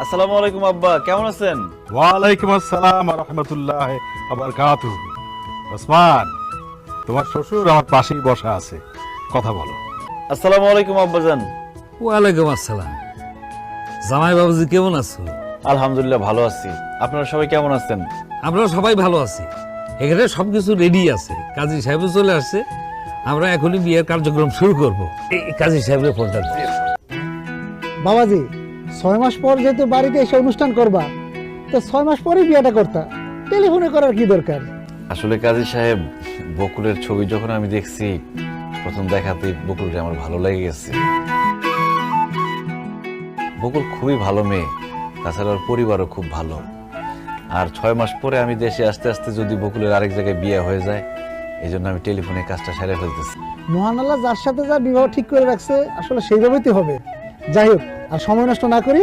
আসসালামু আলাইকুম আব্বা, কেমন আছেন? ওয়ালাইকুম আসসালাম ওয়া রাহমাতুল্লাহি ওয়া বারাকাতুহু। ওসমান, তোমার শ্বশুর আমার পাশেই বসা আছে, কথা বলো। আসসালামু আলাইকুম আব্বাজান। ওয়ালাইকুম আসসালাম। জামাই বাবুজি কেমন আছো? আলহামদুলিল্লাহ ভালো আছি। আপনারা সবাই কেমন আছেন? আমরা সবাই ভালো আছি। এখানে সবকিছু রেডি আছে, কাজী সাহেব চলে আসছে। আমরা এখনই বিয়ের কার্যক্রম শুরু করব। এই কাজী সাহেবের ফোনটা দিন। বাবাজি 6 মাস পর যেহেতু বাড়িতে এসে অনুষ্ঠান করবা, তো 6 মাস পরেই বিয়েটা করতা, টেলিফোনে করার কি দরকার? আসলে কাজী সাহেব, বকুলের ছবি যখন আমি দেখছি, প্রথম দেখাতেই বকুলকে আমার ভালো লেগে গেছে। বকুল খুবই ভালো মেয়ে, তাছাড়া ওর পরিবারও খুব ভালো। আর 6 মাস পরে আমি দেশে আসতে আসতে যদি বকুলের আরেক জায়গায় বিয়ে হয়ে যায়, এই জন্য আমি টেলিফোনে কাজটা সেরে ফেলতেছি। মহান আল্লাহ যার সাথে যার বিবাহ ঠিক করে রাখছে, আসলে সেইভাবেই তো হবে। যাই হোক, আর সময় নষ্ট না করি